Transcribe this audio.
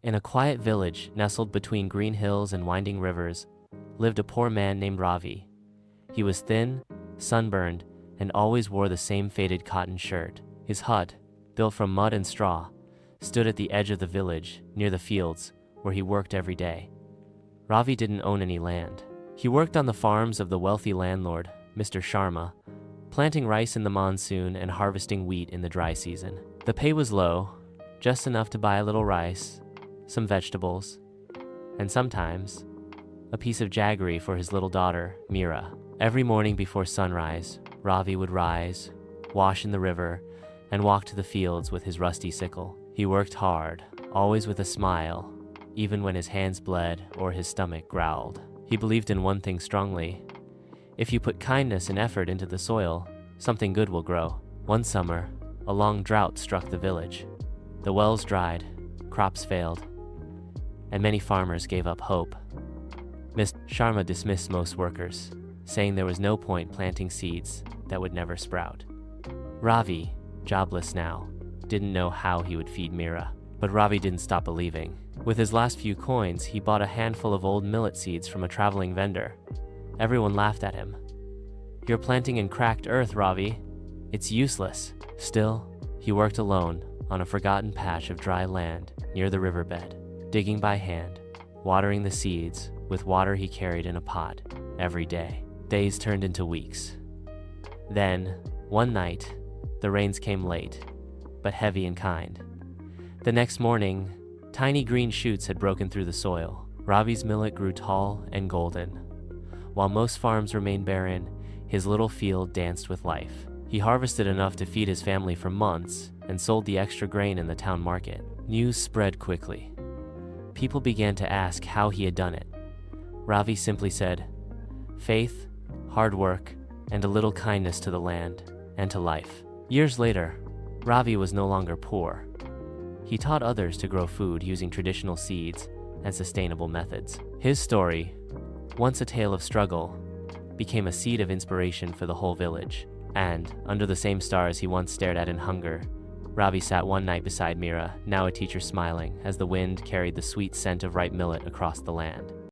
In a quiet village nestled between green hills and winding rivers, lived a poor man named Ravi. He was thin, sunburned, and always wore the same faded cotton shirt. His hut, built from mud and straw, stood at the edge of the village, near the fields, where he worked every day. Ravi didn't own any land. He worked on the farms of the wealthy landlord, Mr. Sharma, planting rice in the monsoon and harvesting wheat in the dry season. The pay was low, just enough to buy a little rice, some vegetables, and sometimes a piece of jaggery for his little daughter, Meera. Every morning before sunrise, Ravi would rise, wash in the river, and walk to the fields with his rusty sickle. He worked hard, always with a smile, even when his hands bled or his stomach growled. He believed in one thing strongly: if you put kindness and effort into the soil, something good will grow. One summer, a long drought struck the village. The wells dried, crops failed, and many farmers gave up hope. Mr. Sharma dismissed most workers, saying there was no point planting seeds that would never sprout. Ravi, jobless now, didn't know how he would feed Meera. But Ravi didn't stop believing. With his last few coins, he bought a handful of old millet seeds from a traveling vendor. Everyone laughed at him. "You're planting in cracked earth, Ravi. It's useless." Still, he worked alone on a forgotten patch of dry land near the riverbed, digging by hand, watering the seeds with water he carried in a pot every day. Days turned into weeks. Then, one night, the rains came late, but heavy and kind. The next morning, tiny green shoots had broken through the soil. Ravi's millet grew tall and golden. While most farms remained barren, his little field danced with life. He harvested enough to feed his family for months and sold the extra grain in the town market. News spread quickly. People began to ask how he had done it. Ravi simply said, "Faith, hard work, and a little kindness to the land and to life." Years later, Ravi was no longer poor. He taught others to grow food using traditional seeds and sustainable methods. His story, once a tale of struggle, became a seed of inspiration for the whole village. And, under the same stars he once stared at in hunger, Ravi sat one night beside Meera, now a teacher, smiling as the wind carried the sweet scent of ripe millet across the land.